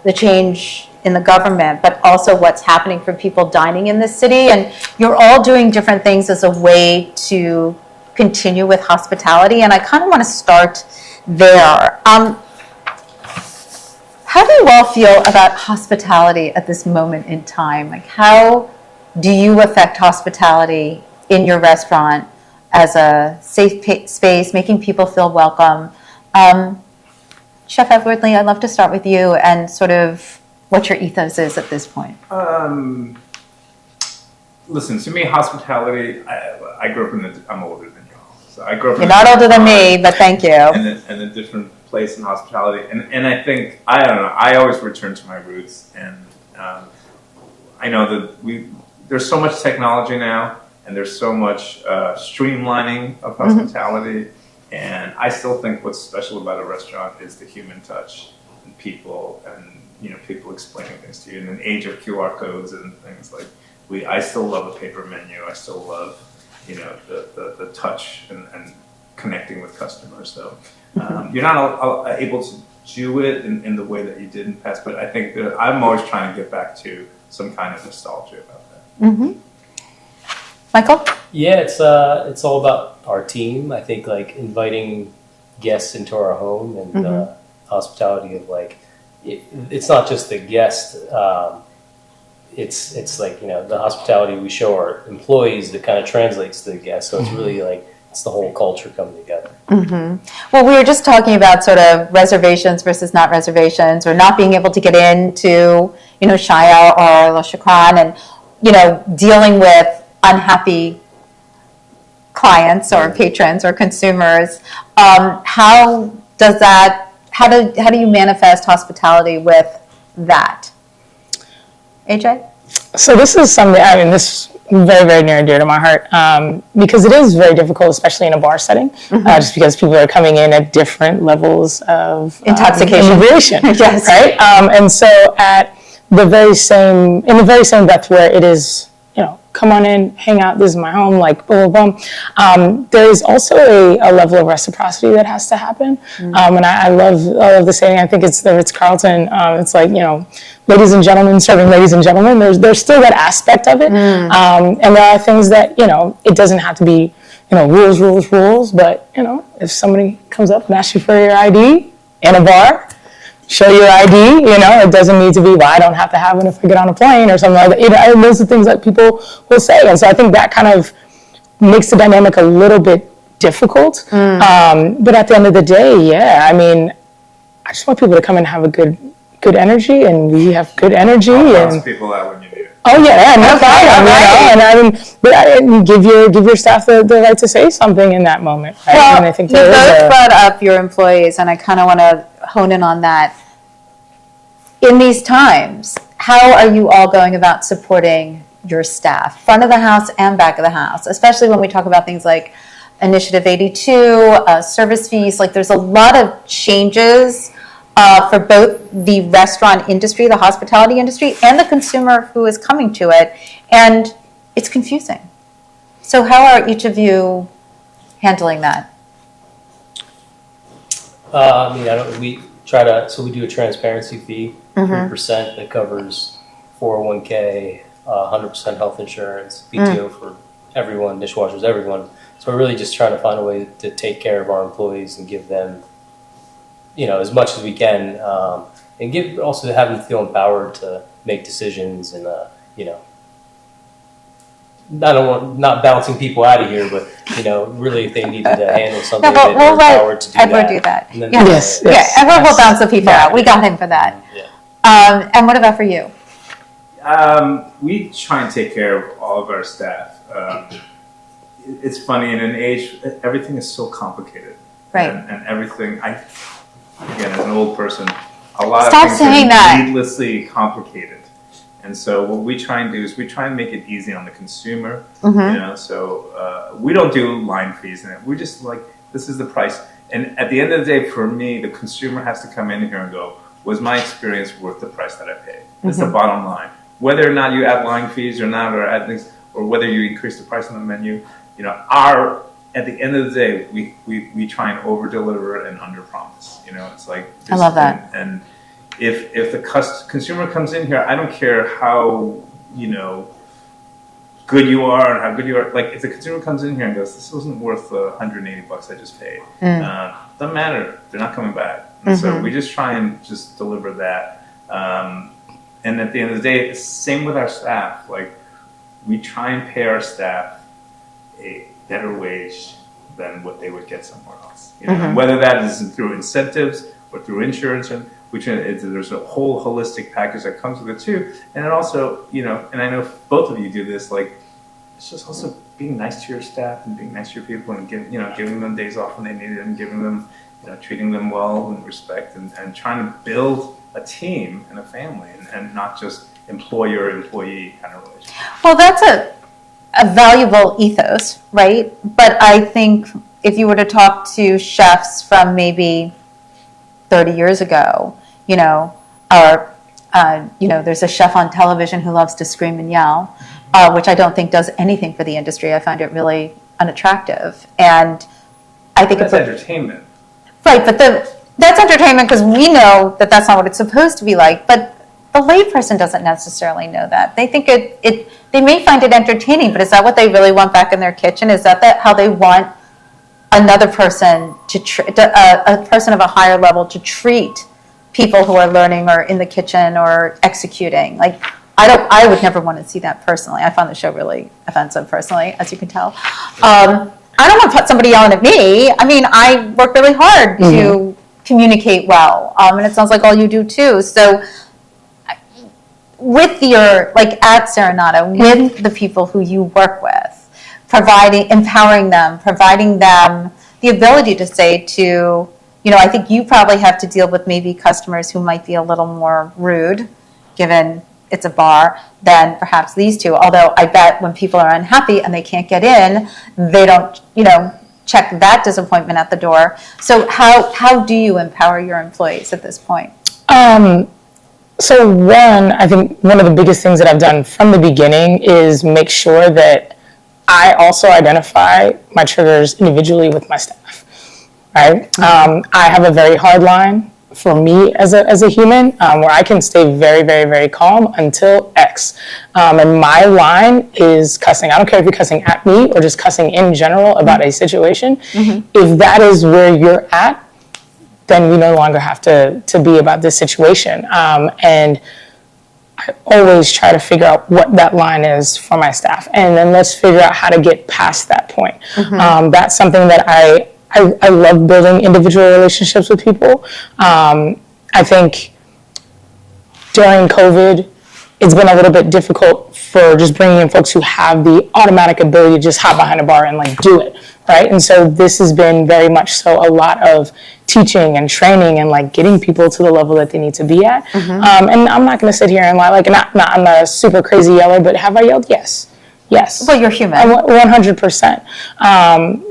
the change in the government, but also what's happening for people dining in this city. And you're all doing different things as a way to continue with hospitality. And I kind of want to start there. How do you all feel about hospitality at this moment in time? Like, how do you affect hospitality in your restaurant as a safe space, making people feel welcome? Chef Effortless, I'd love to start with you and sort of what your ethos is at this point. Listen, to me, hospitality, I grew up I'm older than you all. So I grew up You're not older than me, but thank you. in a different place in hospitality. And I think, I don't know, I always return to my roots. And I know that there's so much technology now, and there's so much streamlining of hospitality. And I still think what's special about a restaurant is the human touch and people, and people explaining things to you. In an age of QR codes and things like, I still love a paper menu. I still love, the touch and connecting with customers. So you're not able to do it in the way that you did in the past, but I think that I'm always trying to get back to some kind of nostalgia about that. Mm-hmm. Michael? Yeah, it's all about our team. I think like inviting guests into our home and hospitality of like, it's not just the guest. It's like, the hospitality we show our employees that kind of translates to the guests. So it's really like, it's the whole culture coming together. Mm-hmm. Well, we were just talking about sort of reservations versus not reservations, or not being able to get into, Shia or La Chacran, and, dealing with unhappy clients or patrons or consumers. How do you manifest hospitality with that? AJ? So this is something, this is very, very near and dear to my heart, because it is very difficult, especially in a bar setting, just because people are coming in at different levels of intoxication. Inebriation, Yes. Right? And so in the very same breath where it is, come on in, hang out, this is my home, like boom, boom, boom. There is also a level of reciprocity that has to happen. And I love the saying, I think it's the Ritz-Carlton, it's like, ladies and gentlemen serving ladies and gentlemen. There's still that aspect of it. And there are things that, it doesn't have to be, rules, but, if somebody comes up and asks you for your ID in a bar, show your ID, it doesn't need to be, well, I don't have to have one if I get on a plane or something like that. And those are things that people will say. And so I think that kind of makes the dynamic a little bit difficult. But at the end of the day, I I just want people to come and have a good energy, and we have good energy. Balance people out when you do. Oh yeah, no problem. And give your staff the right to say something in that moment. Right? Well, and I think you both brought up your employees, and I kind of want to hone in on that. In these times, how are you all going about supporting your staff, front of the house and back of the house, especially when we talk about things like Initiative 82, service fees? Like, there's a lot of changes for both the restaurant industry, the hospitality industry, and the consumer who is coming to it, and it's confusing. So how are each of you handling that? We do a transparency fee, 3% that covers 401k, 100% health insurance, PTO for everyone, dishwashers, everyone. So we're really just trying to find a way to take care of our employees and give them, as much as we can, and have them feel empowered to make decisions and, not bouncing people out of here, but really if they needed to handle something, No, but they're we'll empowered to do Edward that. do that. And then- Yes. Yeah, Edward will bounce the people out. We got him for that. Yeah. And what about for you? We try and take care of all of our staff. It's funny, in an age, everything is so complicated. Right. And everything, again, as an old person, a lot Stop of things saying are that. needlessly complicated. And so what we try and do is we try and make it easy on the consumer. So we don't do line fees in it. We're just like, this is the price. And at the end of the day, for me, the consumer has to come in here and go, was my experience worth the price that I paid? That's the bottom line. Whether or not you add line fees or not, or add things, or whether you increase the price on the menu, at the end of the day, we try and over deliver and under promise. It's like I love that. And if the consumer comes in here, I don't care how good you are and how good you are. Like, if the consumer comes in here and goes, this wasn't worth the $180 I just paid, doesn't matter. They're not coming back. And so we just try and just deliver that. And at the end of the day, it's the same with our staff. Like, we try and pay our staff a better wage than what they would get somewhere else. Whether that is through incentives or through insurance, and there's a whole holistic package that comes with it too. And it also, and I know both of you do this, like, it's just also being nice to your staff and being nice to your people and giving them days off when they need it, and giving them, treating them well and respect, and trying to build a team and a family, and not just employer-employee kind of relationship. Well, that's a valuable ethos, right? But I think if you were to talk to chefs from maybe 30 years ago, there's a chef on television who loves to scream and yell, which I don't think does anything for the industry. I find it really unattractive. And I think that's entertainment. Right, but that's entertainment because we know that that's not what it's supposed to be like. But the layperson doesn't necessarily know that. They think they may find it entertaining, but is that what they really want back in their kitchen? Is that how they want another person a person of a higher level to treat people who are learning or in the kitchen or executing? Like, I would never want to see that personally. I found the show really offensive personally, as you can tell. I don't want to put somebody yelling at me. I mean, I work really hard to communicate well, and it sounds like all you do too. So with at Serenata, with the people who you work with, empowering them, providing them the ability to say to, I think you probably have to deal with maybe customers who might be a little more rude, given it's a bar, than perhaps these two. Although I bet when people are unhappy and they can't get in, they don't, check that disappointment at the door. So how do you empower your employees at this point? So I think one of the biggest things that I've done from the beginning is make sure that I also identify my triggers individually with my staff, right? I have a very hard line for me as a human, where I can stay very, very, very calm until X. And my line is cussing. I don't care if you're cussing at me or just cussing in general about a situation. If that is where you're at, then we no longer have to be about this situation. And I always try to figure out what that line is for my staff. And then let's figure out how to get past that point. That's something that I love building individual relationships with people. I think during COVID, it's been a little bit difficult for just bringing in folks who have the automatic ability to just hop behind a bar and do it, right? And so this has been very much so a lot of teaching and training and getting people to the level that they need to be at. And I'm not going to sit here and lie, I'm not a super crazy yeller, but have I yelled? Yes. Well, you're human. 100%.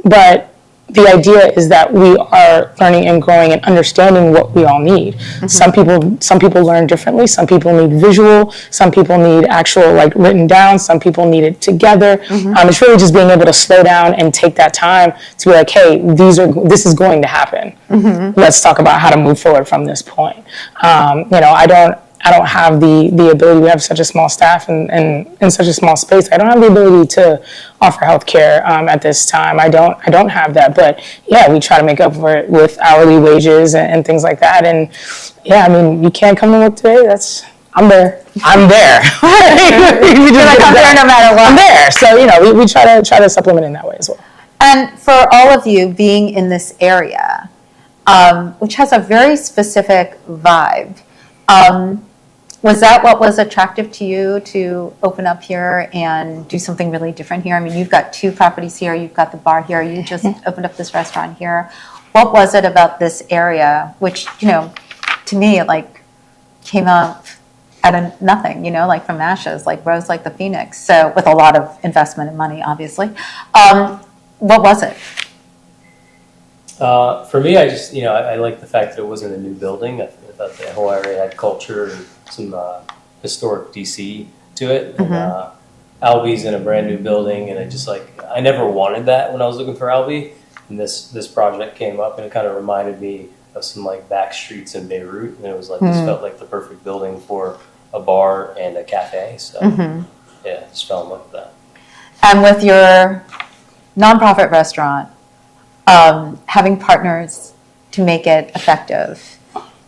But the idea is that we are learning and growing and understanding what we all need. Some people learn differently. Some people need visual. Some people need actual written down. Some people need it together. It's really just being able to slow down and take that time to be like, hey, this is going to happen. Let's talk about how to move forward from this point. I don't have the ability. We have such a small staff and in such a small space. I don't have the ability to offer healthcare at this time. I don't have that. But yeah, we try to make up for it with hourly wages and things like that. And yeah, I mean, you can't come to work today. I'm there. I'm there no matter what. I'm there. So we try to supplement in that way as well. And for all of you being in this area, which has a very specific vibe. Was that what was attractive to you to open up here and do something really different here? I mean, you've got 2 properties here, you've got the bar here, you just opened up this restaurant here. What was it about this area, which, you know, to me, it like came up out of nothing, you know, like from ashes, like rose like the phoenix. So with a lot of investment and money, obviously. What was it? For me, I just, I like the fact that it wasn't a new building. I thought the whole area had culture and some historic DC to it. And, Albee's in a brand new building, and I never wanted that when I was looking for Albee. And this project came up, and it kind of reminded me of some like back streets in Beirut, and it was like this felt like the perfect building for a bar and a cafe. So yeah, just fell in love with that. And with your nonprofit restaurant, having partners to make it effective,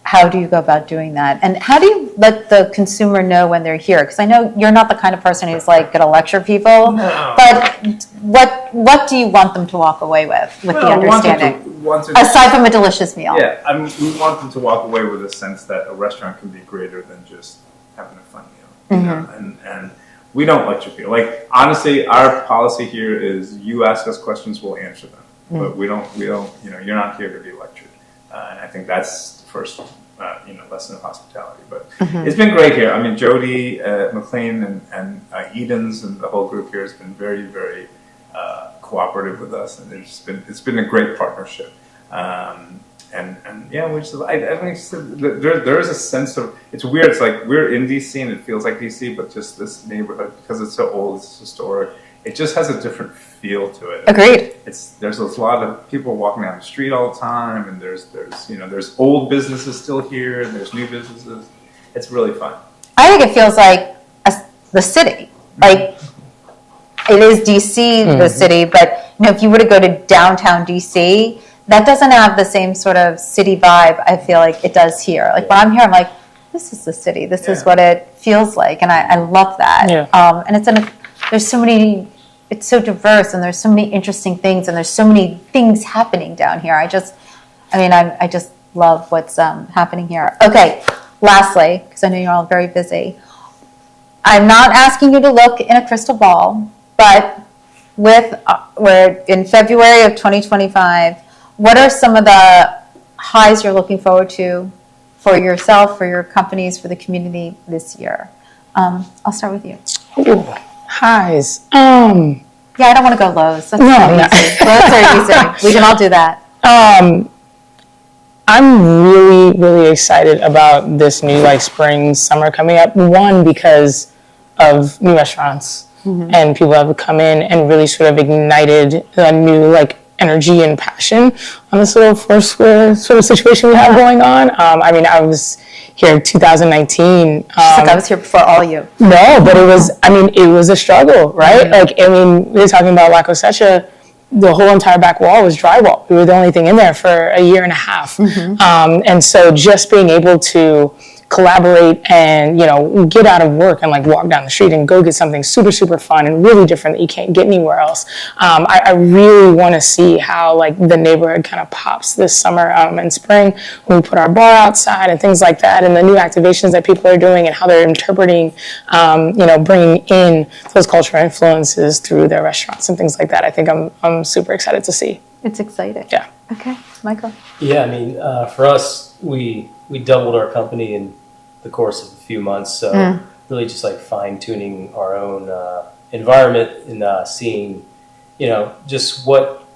how do you go about doing that? And how do you let the consumer know when they're here? Because I know you're not the kind of person who's like going to lecture people, but what do you want them to walk away with the understanding? Aside from a delicious meal. Yeah, I mean, we want them to walk away with a sense that a restaurant can be greater than just having a fun meal. You know? And we don't lecture people. Like, honestly, our policy here is you ask us questions, we'll answer them. But we don't, you're not here to be lectured. And I think that's the first, lesson of hospitality. But it's been great here. I mean, Jodie McLean and EDENS and the whole group here has been very, very cooperative with us, and it's been a great partnership. And yeah, I think there is a sense of, it's weird. It's like we're in DC and it feels like DC, but just this neighborhood, because it's so old, it's historic. It just has a different feel to it. Agreed. There's a lot of people walking down the street all the time, and there's old businesses still here, and there's new businesses. It's really fun. I think it feels like the city. Like it is DC, the city, but if you were to go to downtown DC, that doesn't have the same sort of city vibe. I feel like it does here. Like when I'm here, I'm like, this is the city. This is what it feels like, and I love that. Yeah. And there's so many. It's so diverse, and there's so many interesting things, and there's so many things happening down here. I just love what's happening here. Okay, lastly, because I know you're all very busy, I'm not asking you to look in a crystal ball, but we're in February of 2025. What are some of the highs you're looking forward to for yourself, for your companies, for the community this year? I'll start with you. Ooh, highs. Yeah, I don't want to go lows. That's not easy. Lows are easy. We can all do that. I'm really, really excited about this new spring, summer coming up. One, because of new restaurants and people have come in and really sort of ignited a new energy and passion on this little Foursquare sort of situation we have going on. I was here in 2019. I was here before all of you. No, but it was a struggle, right? We were talking about La Cosecha. The whole entire back wall was drywall. We were the only thing in there for a year and a half. And so just being able to collaborate and, get out of work and walk down the street and go get something super, super fun and really different that you can't get anywhere else. I really want to see how the neighborhood kind of pops this summer and spring when we put our bar outside and things like that, and the new activations that people are doing and how they're interpreting, bringing in those cultural influences through their restaurants and things like that. I think I'm super excited to see. It's exciting. Yeah. Okay, Michael. Yeah, for us, we doubled our company in the course of a few months, so really just fine-tuning our own environment and seeing, just what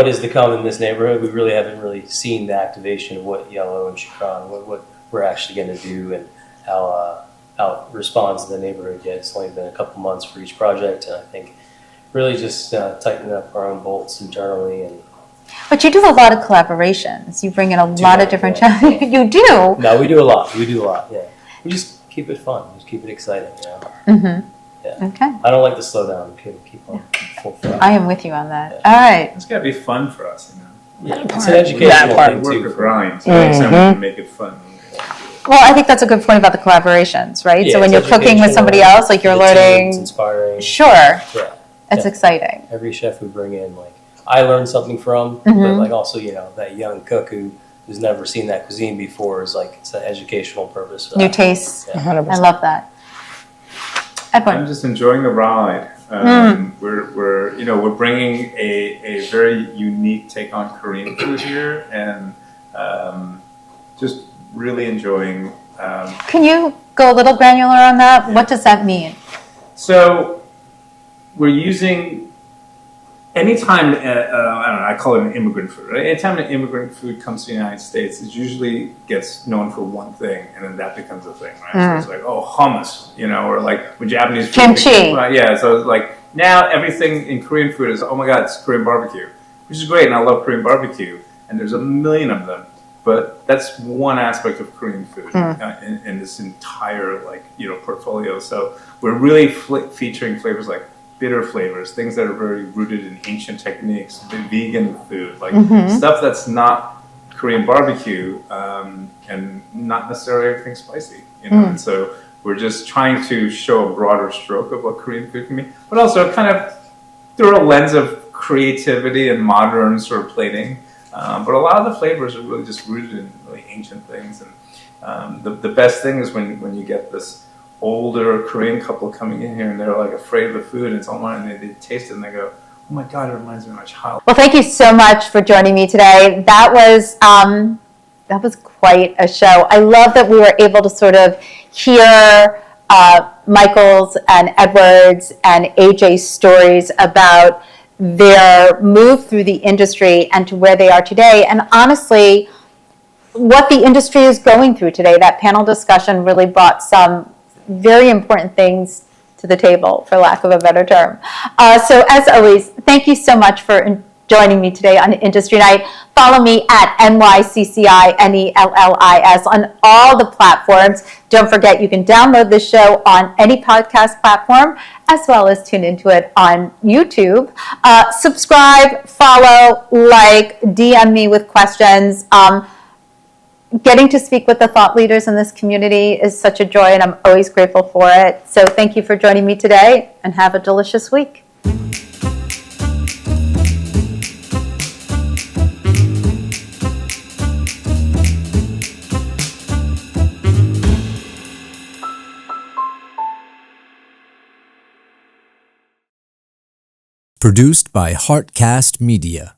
is to come in this neighborhood. We really haven't really seen the activation of what Yellow and Chacron, what we're actually going to do and how it responds to the neighborhood yet. It's only been a couple months for each project, and I think really just tightening up our own bolts internally. But you do a lot of collaborations. You bring in a lot of different You do? No, we do a lot, yeah. We just keep it fun. Just keep it exciting, Yeah. Okay. I don't like to slow down. Keep on full fly. I am with you on that. Yeah. All right. It's got to be fun for us, Yeah, it's an educational thing, too. Work or grind. So next time we can make it fun. Well, I think that's a good point about the collaborations, right? Yeah, so when you're cooking with somebody else, you're learning. It's inspiring. Sure. Yeah. It's exciting. Every chef we bring in, I learn something from, but also, that young cook who who's never seen that cuisine before is like, it's an educational purpose. For New that. tastes. Yeah. 100%. I love that. I'm Edward. just enjoying the ride. We're bringing a very unique take on Korean food here, and just really enjoying. Can you go a little granular on that? What does that mean? So we're using anytime I don't know, I call it an immigrant food. Right? Anytime an immigrant food comes to the United States, it usually gets known for one thing, and then that becomes a thing, right? So it's like, oh, hummus, or like when Japanese food Kimchi. yeah, so it's like now everything in Korean food is, oh my God, it's Korean barbecue, which is great, and I love Korean barbecue, and there's a million of them. But that's one aspect of Korean food in this entire portfolio. So we're really featuring flavors like bitter flavors, things that are very rooted in ancient techniques, vegan food, like stuff that's not Korean barbecue, and not necessarily everything spicy. And so we're just trying to show a broader stroke of what Korean food can be, but also kind of through a lens of creativity and modern sort of plating. But a lot of the flavors are really just rooted in really ancient things. And the best thing is when you get this older Korean couple coming in here and they're like afraid of the food, and it's online, and they taste it and they go, oh my God, it reminds me of my childhood. Well, thank you so much for joining me today. That was quite a show. I love that we were able to sort of hear Michael's and Edward's and AJ's stories about their move through the industry and to where they are today. And honestly, what the industry is going through today, that panel discussion really brought some very important things to the table, for lack of a better term. So as always, thank you so much for joining me today on Industry Night. Follow me at NYCCINELLIS on all the platforms. Don't forget, you can download this show on any podcast platform, as well as tune into it on YouTube. Subscribe, follow, like, DM me with questions. Getting to speak with the thought leaders in this community is such a joy, and I'm always grateful for it. So thank you for joining me today, and have a delicious week. Produced by Heartcast Media.